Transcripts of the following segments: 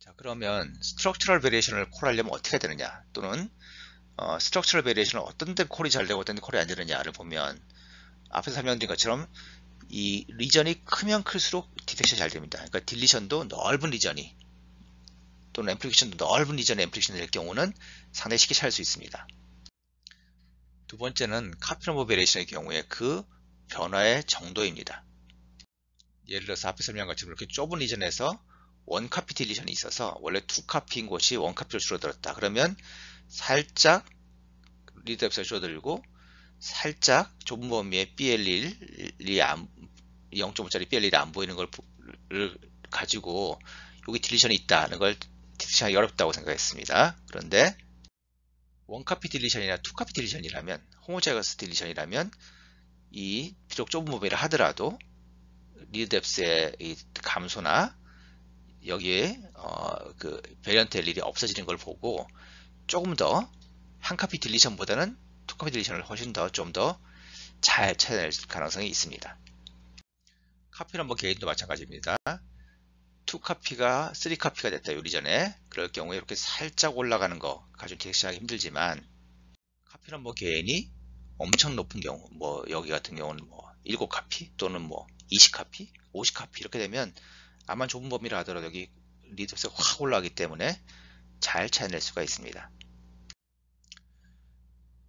자, 그러면 스트럭처럴 베리에이션을 콜하려면 어떻게 해야 되느냐, 또는 스트럭처럴 베리에이션은 어떤 데 콜이 잘 되고 어떤 데 콜이 안 되느냐를 보면, 앞에서 설명드린 것처럼 이 리전이 크면 클수록 디텍션이 잘 됩니다. 그러니까 딜리션도 넓은 리전이, 또는 앰플리케이션도 넓은 리전의 앰플리케이션이 될 경우는 상당히 쉽게 찾을 수 있습니다. 두 번째는 카피 넘버 베리에이션의 경우에 그 변화의 정도입니다. 예를 들어서 앞에 설명한 것처럼 이렇게 좁은 리전에서 원카피 딜리션이 있어서 원래 두 카피인 곳이 원카피로 줄어들었다. 그러면 살짝 리드 앱스가 줄어들고 살짝 좁은 범위의 BL1이 0.5짜리 BL1이 안 보이는 걸 가지고 여기 딜리션이 있다는 걸 디텍션하기 어렵다고 생각했습니다. 그런데 원카피 딜리션이나 투카피 딜리션이라면, 호모자이거스 딜리션이라면 이 비록 좁은 범위를 하더라도 리드 앱스의 이 감소나 여기에 그 베리언트 엘일이 없어지는 걸 보고 조금 더 한 카피 딜리션보다는 투 카피 딜리션을 훨씬 더 좀 더 잘 찾아낼 가능성이 있습니다. 카피 넘버 게인도 마찬가지입니다. 2카피가 3카피가 됐다 요리 전에, 그럴 경우에 이렇게 살짝 올라가는 거 가지고 디텍션하기 힘들지만, 카피 넘버 게인이 엄청 높은 경우, 뭐 여기 같은 경우는 뭐 7카피 또는 뭐 20카피, 50카피 이렇게 되면 아마 좁은 범위라 하더라도 여기 리드스가 확 올라가기 때문에 잘 찾아낼 수가 있습니다.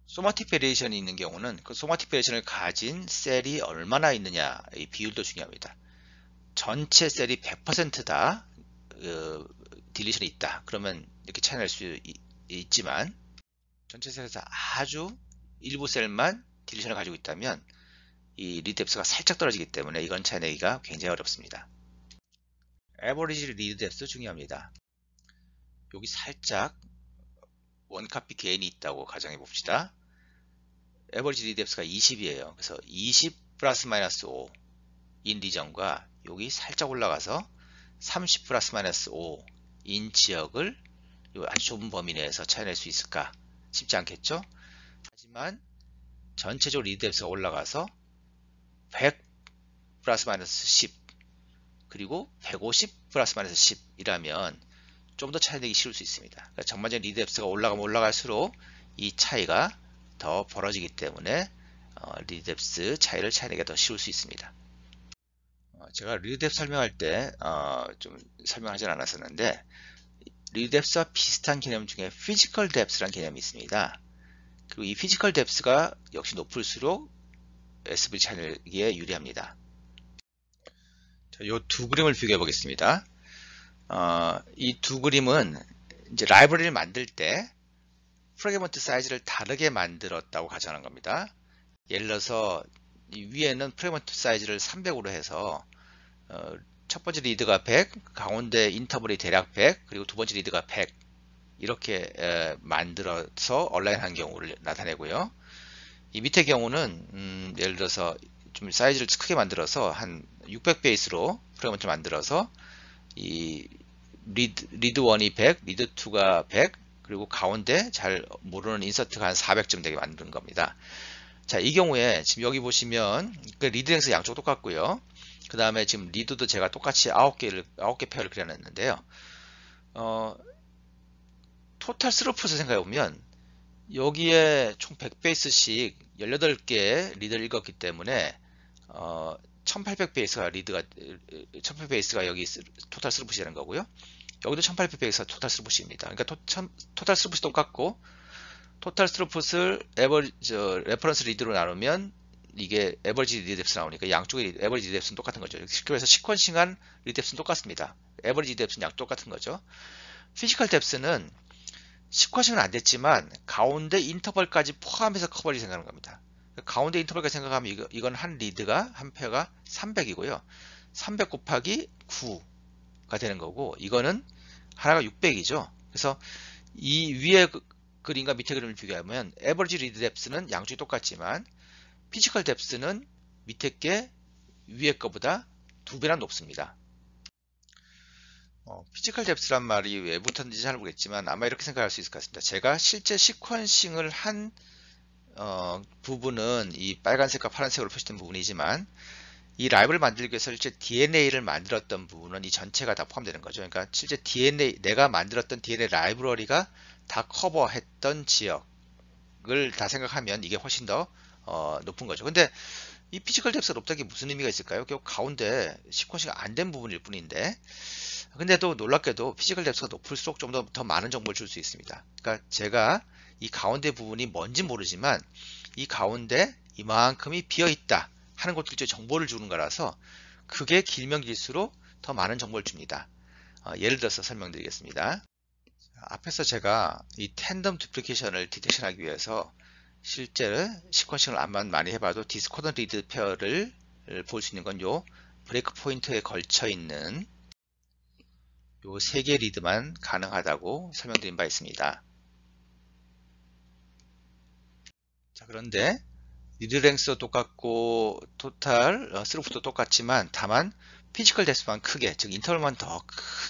소마틱 베리에이션이 있는 경우는 그 소마틱 베리에이션을 가진 셀이 얼마나 있느냐, 이 비율도 중요합니다. 전체 셀이 100%다 딜리션이 있다, 그러면 이렇게 찾아낼 수 있지만, 전체 셀에서 아주 일부 셀만 딜리션을 가지고 있다면 이 리드 뎁스가 살짝 떨어지기 때문에 이건 찾아내기가 굉장히 어렵습니다. 에버리지 리드 뎁스 중요합니다. 여기 살짝 원카피 게인이 있다고 가정해 봅시다. 에버리지 리드 뎁스가 20이에요. 그래서 20 플러스 마이너스 5인 리전과 여기 살짝 올라가서 30 플러스 마이너스 5인 지역을 아주 좁은 범위 내에서 찾아낼 수 있을까? 쉽지 않겠죠? 하지만 전체적으로 리드 뎁스가 올라가서 100 플러스 마이너스 10 그리고 150 플러스 마이너스 10이라면 좀 더 차이내기 쉬울 수 있습니다. 그러니까 전반적인 리드 뎁스가 올라가면 올라갈수록 이 차이가 더 벌어지기 때문에 리드 뎁스 차이를 차이내기가 더 쉬울 수 있습니다. 제가 리드 뎁스 설명할 때 좀 설명하진 않았었는데, 리드 뎁스와 비슷한 개념 중에 피지컬 뎁스라는 개념이 있습니다. 그리고 이 피지컬 뎁스가 역시 높을수록 SV 차이내기에 유리합니다. 이 두 그림을 비교해 보겠습니다. 이 두 그림은 이제 라이브러리를 만들 때 프래그먼트 사이즈를 다르게 만들었다고 가정하는 겁니다. 예를 들어서 이 위에는 프래그먼트 사이즈를 300으로 해서 첫 번째 리드가 100, 가운데 인터벌이 대략 100, 그리고 두 번째 리드가 100 이렇게 만들어서 얼라인한 경우를 나타내고요. 이 밑에 경우는 예를 들어서 좀 사이즈를 크게 만들어서 한 600 베이스로 프래그먼트를 만들어서 이 리드 1이 100, 리드 2가 100, 그리고 가운데 잘 모르는 인서트가 한 400점 되게 만드는 겁니다. 자, 이 경우에 지금 여기 보시면 리드 랭스 양쪽 똑같고요. 그 다음에 지금 리드도 제가 똑같이 9개 페어를 그려놨는데요. 토탈 스루풋을 생각해보면 여기에 총 100베이스씩 18개의 리드를 읽었기 때문에 1800베이스가 1800베이스가 여기 토탈 스루풋이라는 거고요. 여기도 1800베이스가 토탈 스루풋입니다. 그러니까 토탈 스루풋이 똑같고, 토탈 스루풋을 레퍼런스 리드로 나누면 이게 에버리지 리드 뎁스 나오니까 양쪽의 에버리지 리드 뎁스는 똑같은 거죠. 그래서 시퀀싱한 리드 뎁스는 똑같습니다. 에버리지 리드 뎁스는 양 똑같은 거죠. 피지컬 뎁스는 시퀀싱은 안 됐지만 가운데 인터벌까지 포함해서 커버리 생각하는 겁니다. 가운데 인터벌까지 생각하면 이건 한 리드가, 한 페어가 300이고요. 300 곱하기 9가 되는 거고, 이거는 하나가 600이죠. 그래서 이 위에 그림과 밑에 그림을 비교하면 에버리지 리드 뎁스는 양쪽이 똑같지만 피지컬 뎁스는 밑에 게 위에 거보다 2배나 높습니다. 피지컬 뎁스란 말이 왜 붙었는지 잘 모르겠지만 아마 이렇게 생각할 수 있을 것 같습니다. 제가 실제 시퀀싱을 한 부분은 이 빨간색과 파란색으로 표시된 부분이지만, 이 라이브를 만들기 위해서 실제 DNA를 만들었던 부분은 이 전체가 다 포함되는 거죠. 그러니까 실제 DNA, 내가 만들었던 DNA 라이브러리가 다 커버했던 지역을 다 생각하면 이게 훨씬 더 높은 거죠. 근데 이 피지컬 뎁스가 높다는 게 무슨 의미가 있을까요? 결국 가운데 시퀀싱이 안 된 부분일 뿐인데, 근데도 놀랍게도 피지컬 뎁스가 높을수록 좀 더 많은 정보를 줄 수 있습니다. 그러니까 제가 이 가운데 부분이 뭔지 모르지만 이 가운데 이만큼이 비어 있다 하는 것들 중 정보를 주는 거라서 그게 길면 길수록 더 많은 정보를 줍니다. 예를 들어서 설명드리겠습니다. 앞에서 제가 이 텐덤 두플리케이션을 디텍션하기 위해서 실제 시퀀싱을 안만 많이 해봐도 디스코던트 리드 페어를 볼 수 있는 건 요 브레이크 포인트에 걸쳐 있는 요 세 개 리드만 가능하다고 설명드린 바 있습니다. 자, 그런데 리드 랭스도 똑같고 토탈 스루프도 똑같지만 다만 피지컬 뎁스만 크게, 즉 인터벌만 더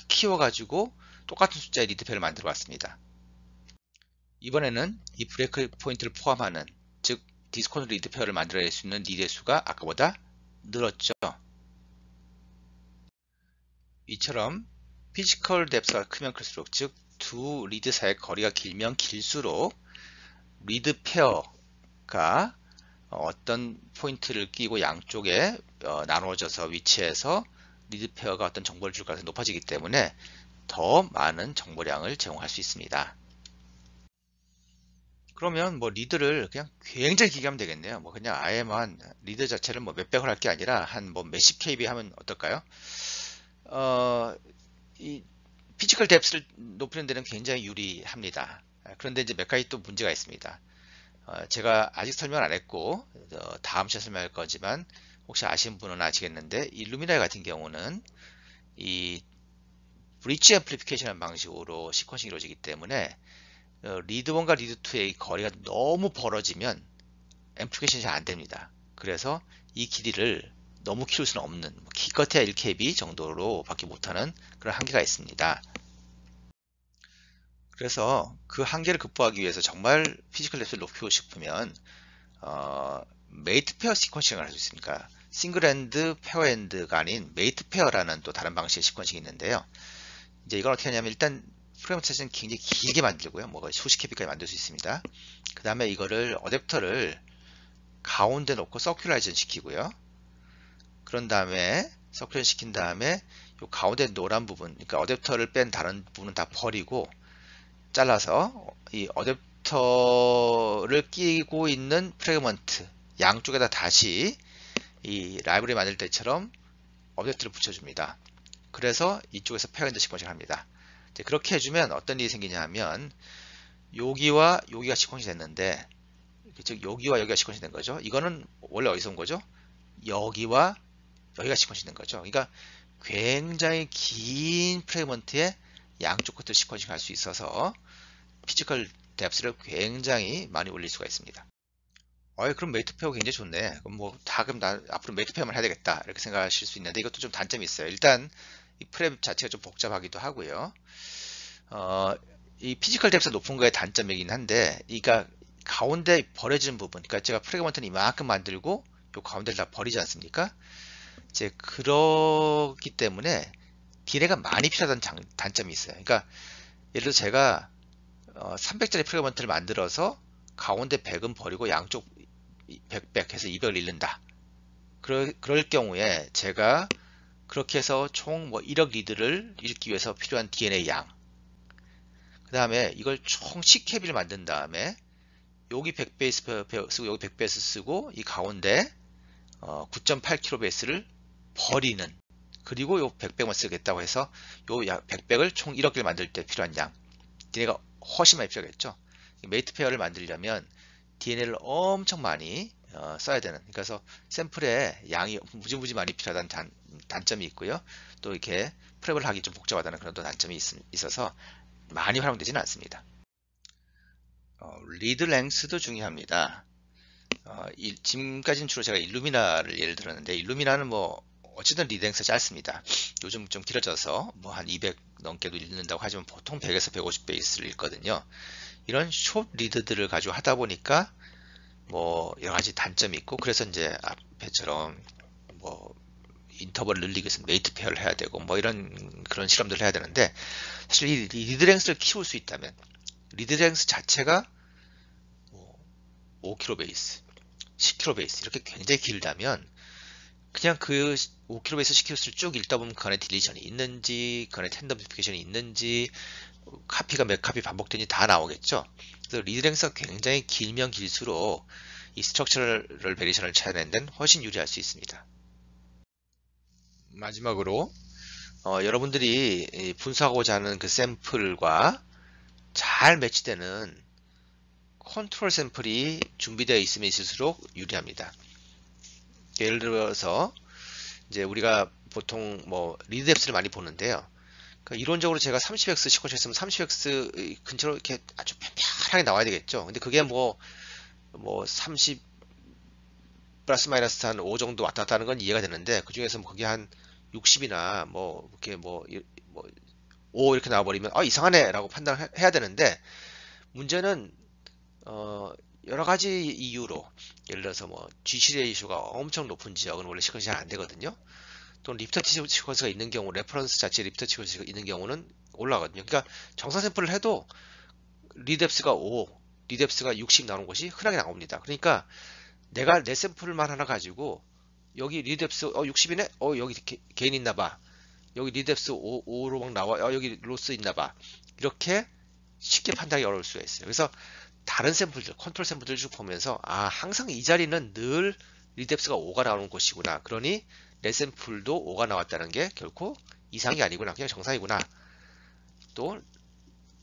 키워가지고 똑같은 숫자의 리드 페어를 만들어 봤습니다. 이번에는 이 브레이크 포인트를 포함하는, 즉 디스코던트 리드 페어를 만들어낼 수 있는 리드의 수가 아까보다 늘었죠. 이처럼 피지컬 뎁스가 크면 클수록, 즉 두 리드 사이의 거리가 길면 길수록 리드 페어가 어떤 포인트를 끼고 양쪽에 나누어져서 위치해서 리드 페어가 어떤 정보를 줄 가능성이 높아지기 때문에 더 많은 정보량을 제공할 수 있습니다. 그러면 뭐 리드를 그냥 굉장히 길게 하면 되겠네요. 뭐 그냥 아예만 리드 자체를 뭐 몇백을 할 게 아니라 한 뭐 몇십 KB 하면 어떨까요? 이 피지컬 뎁스를 높이는 데는 굉장히 유리합니다. 그런데 이제 몇 가지 또 문제가 있습니다. 제가 아직 설명 안 했고 다음 시간에 설명할 거지만 혹시 아시는 분은 아시겠는데, 일루미나이 같은 경우는 이 브릿지 앰플리피케이션 방식으로 시퀀싱이 이루어지기 때문에 리드 1과 리드 2의 거리가 너무 벌어지면 앰플리피케이션이 잘 안됩니다. 그래서 이 길이를 너무 키울 수는 없는, 기껏해야 1KB 정도로 밖에 못하는 그런 한계가 있습니다. 그래서 그 한계를 극복하기 위해서 정말 피지컬 뎁스를 높이고 싶으면 메이트 페어 시퀀싱을 할 수 있으니까 싱글 엔드 페어 엔드가 아닌 메이트 페어라는 또 다른 방식의 시퀀싱이 있는데요. 이제 이걸 어떻게 하냐면 일단 프레임 자체는 굉장히 길게 만들고요. 뭐 수십 KB까지 만들 수 있습니다. 그 다음에 이거를 어댑터를 가운데 놓고 서큘라이전 시키고요. 그런 다음에 서큘레이션 시킨 다음에 요 가운데 노란 부분, 그러니까 어댑터를 뺀 다른 부분은 다 버리고 잘라서 이 어댑터를 끼고 있는 프래그먼트 양쪽에다 다시 이 라이브러리 만들 때처럼 어댑터를 붙여줍니다. 그래서 이쪽에서 페어엔드 시퀀싱을 합니다. 그렇게 해주면 어떤 일이 생기냐 하면 여기와 여기가 시퀀싱이 됐는데, 즉 여기와 여기가 시퀀싱이 된 거죠. 이거는 원래 어디서 온 거죠? 여기와 여기가 시퀀싱이 된 거죠. 그러니까 굉장히 긴 프래그먼트에 양쪽 끝을 시퀀싱 할 수 있어서 피지컬 뎁스를 굉장히 많이 올릴 수가 있습니다. 그럼 메이트 페어 굉장히 좋네. 그럼 뭐 다 그럼 나 앞으로 메이트 페어만 해야 되겠다 이렇게 생각하실 수 있는데, 이것도 좀 단점이 있어요. 일단 이 프레임 자체가 좀 복잡하기도 하고요. 이 피지컬 뎁스가 높은 거의 단점이긴 한데, 그러니까 가운데 버려지는 부분, 그러니까 제가 프래그먼트는 이만큼 만들고 요 가운데를 다 버리지 않습니까? 이제 그렇기 때문에 디레이가 많이 필요하다는 단점이 있어요. 그러니까 예를 들어 제가 300짜리 프래그먼트를 만들어서 가운데 100은 버리고 양쪽 100 해서 200을 잃는다. 그럴 경우에 제가 그렇게 해서 총 뭐 1억 리드를 읽기 위해서 필요한 DNA 양, 그 다음에 이걸 총 10KB를 만든 다음에 여기 100베이스 쓰고 여기 100베이스 쓰고 이 가운데 9.8kb를 버리는, 그리고 요 100백만 쓰겠다고 해서 요 100백을 총 1억 개를 만들 때 필요한 양, DNA가 훨씬 많이 필요하겠죠. 메이트 페어를 만들려면 DNA를 엄청 많이 써야 되는, 그래서 샘플에 양이 무지무지 많이 필요하다는 단점이 있고요. 또 이렇게 프랩을 하기 좀 복잡하다는 그런 또 단점이 있어서 많이 활용되지는 않습니다. 리드 랭스도 중요합니다. 지금까지는 주로 제가 일루미나를 예를 들었는데, 일루미나는 뭐 어쨌든 리드 랭스가 짧습니다. 요즘 좀 길어져서 뭐 한 200 넘게도 읽는다고 하지만 보통 100에서 150 베이스를 읽거든요. 이런 숏 리드들을 가지고 하다 보니까 뭐 여러 가지 단점이 있고, 그래서 이제 앞에처럼 뭐 인터벌을 늘리기 위해서 메이트 페어를 해야 되고 뭐 이런 그런 실험들을 해야 되는데, 사실 이 리드랭스를 키울 수 있다면, 리드랭스 자체가 뭐 5kb 베이스, 10kb 베이스 이렇게 굉장히 길다면 그냥 그 5kb 베이스, 10kb를 쭉 읽다 보면 그 안에 딜리션이 있는지, 그 안에 텐덤 듀플리케이션이 있는지, 카피가 몇 카피 반복되는지 다 나오겠죠. 그래서 리드랭스가 굉장히 길면 길수록 이 스트럭처럴 베리에이션을 찾아내는 데는 훨씬 유리할 수 있습니다. 마지막으로 여러분들이 분석하고자 하는 그 샘플과 잘 매치되는 컨트롤 샘플이 준비되어 있으면 있을수록 유리합니다. 예를 들어서 이제 우리가 보통 뭐 리드뎁스를 많이 보는데요. 그러니까 이론적으로 제가 30x 시퀀스 했으면 30x 근처로 이렇게 아주 편편하게 나와야 되겠죠. 근데 그게 뭐 30 플러스 마이너스 한 5 정도 왔다 갔다 하는 건 이해가 되는데, 그 중에서 뭐 그게 한 60이나 뭐 이렇게 뭐 5 이렇게 나와버리면 이상하네 라고 판단을 해야 되는데, 문제는 여러 가지 이유로, 예를 들어서 뭐 GC 레이쇼가 엄청 높은 지역은 원래 시퀀스가 잘 안 되거든요. 또는 리프터 시퀀스가 있는 경우, 레퍼런스 자체에 리프터 시퀀스가 있는 경우는 올라가거든요. 그러니까 정상 샘플을 해도 리뎁스가 5, 리뎁스가 60 나오는 것이 흔하게 나옵니다. 그러니까 내가 내 샘플만 하나 가지고 여기 리뎁스 60이네? 여기 개인 있나봐. 여기 리뎁스 5로 막 나와. 여기 로스 있나봐. 이렇게 쉽게 판단하기 어려울 수가 있어요. 그래서 다른 샘플들, 컨트롤 샘플들 쭉 보면서 항상 이 자리는 늘 리뎁스가 5가 나오는 곳이구나. 그러니 내 샘플도 5가 나왔다는 게 결코 이상이 아니구나. 그냥 정상이구나. 또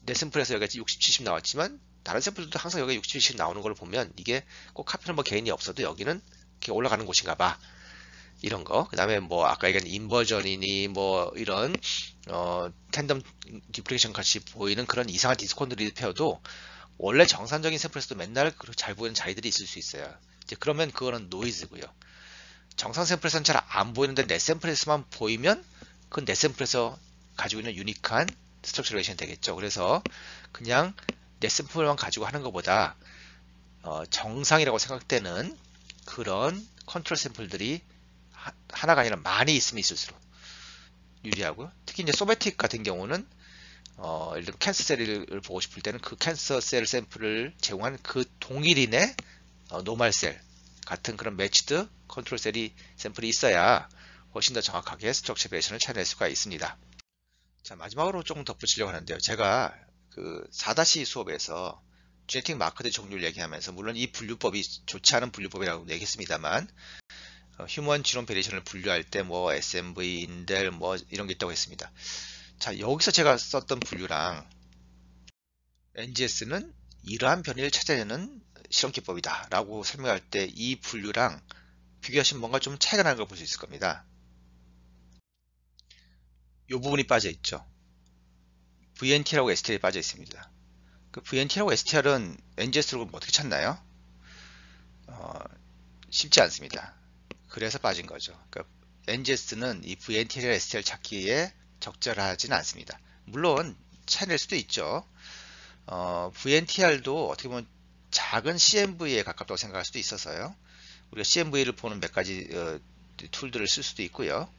내 샘플에서 여기까지 60, 70 나왔지만 다른 샘플들도 항상 여기 60, 70 나오는 걸 보면 이게 꼭 카피는 뭐 개인이 없어도 여기는 이렇게 올라가는 곳인가 봐. 이런 거. 그 다음에 뭐 아까 얘기한 인버전이니 뭐 이런 텐덤 디플레이션 같이 보이는 그런 이상한 디스콘드 리드 페어도 원래 정상적인 샘플에서도 맨날 잘 보이는 자리들이 있을 수 있어요. 이제 그러면 그거는 노이즈고요. 정상 샘플에서는 잘 안 보이는데 내 샘플에서만 보이면 그건 내 샘플에서 가지고 있는 유니크한 스트럭처레이션이 되겠죠. 그래서 그냥 내 샘플만 가지고 하는 것보다 정상이라고 생각되는 그런 컨트롤 샘플들이 하나가 아니라 많이 있으면 있을수록 유리하고요. 특히 이제 소매틱 같은 경우는 예를 들어 캔서 셀을 보고 싶을 때는 그 캔서 셀 샘플을 제공한 그 동일인의 노멀 셀 같은 그런 매치드 컨트롤 샘플이 있어야 훨씬 더 정확하게 스트럭처 베리에이션을 찾아낼 수가 있습니다. 자, 마지막으로 조금 덧붙이려고 하는데요. 제가 그 4-2 수업에서 제네틱 마커들 종류를 얘기하면서, 물론 이 분류법이 좋지 않은 분류법이라고 얘기했습니다만, 휴먼 지놈 베리에이션을 분류할 때 뭐 SMV, 인델 뭐 이런 게 있다고 했습니다. 자, 여기서 제가 썼던 분류랑 NGS는 이러한 변이를 찾아내는 실험 기법이다 라고 설명할 때 이 분류랑 비교하시면 뭔가 좀 차이가 나는 걸 볼 수 있을 겁니다. 이 부분이 빠져 있죠. VNT라고 STR이 빠져 있습니다. 그 VNT라고 STR은 NGS로 어떻게 찾나요? 쉽지 않습니다. 그래서 빠진 거죠. 그러니까 NGS는 이 VNT랑 STR 찾기에 적절하지는 않습니다. 물론 찾아낼 수도 있죠. VNTR도 어떻게 보면 작은 CMV에 가깝다고 생각할 수도 있어서요. 우리가 CMV를 보는 몇 가지 툴들을 쓸 수도 있고요.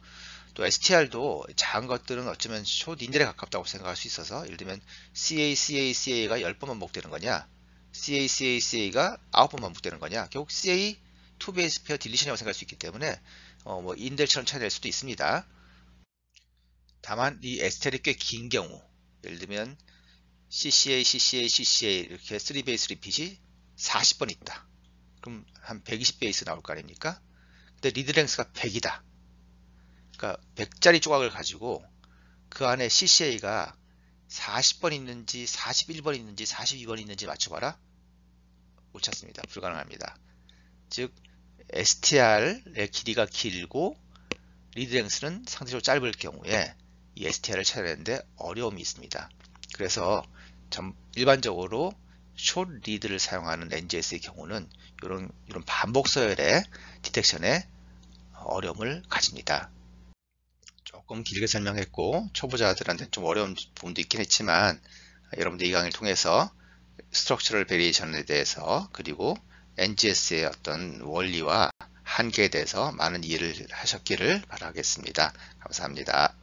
또 STR도 작은 것들은 어쩌면 숏 인델에 가깝다고 생각할 수 있어서, 예를 들면 CA가 10번 반복되는 거냐, CA가 9번 반복되는 거냐, 결국 CA 2 베이스 페어 딜리션이라고 생각할 수 있기 때문에 뭐 인델처럼 찾아낼 수도 있습니다. 다만 이 STR이 꽤 긴 경우, 예를 들면 CCA 이렇게 3 베이스 리핏이 40번 있다. 그럼 한 120 베이스 나올 거 아닙니까? 근데 리드 랭스가 100이다. 그러니까 100짜리 조각을 가지고 그 안에 CCA가 40번 있는지 41번 있는지 42번 있는지 맞춰봐라. 못 찾습니다. 불가능합니다. 즉 STR의 길이가 길고 리드 랭스는 상대적으로 짧을 경우에 이 STR을 찾아내는데 어려움이 있습니다. 그래서 일반적으로 숏 리드를 사용하는 NGS의 경우는 이런 반복 서열의 디텍션에 어려움을 가집니다. 조금 길게 설명했고 초보자들한테는 좀 어려운 부분도 있긴 했지만, 여러분들 이 강의를 통해서 스트럭처럴 베리에이션에 대해서, 그리고 NGS의 어떤 원리와 한계에 대해서 많은 이해를 하셨기를 바라겠습니다. 감사합니다.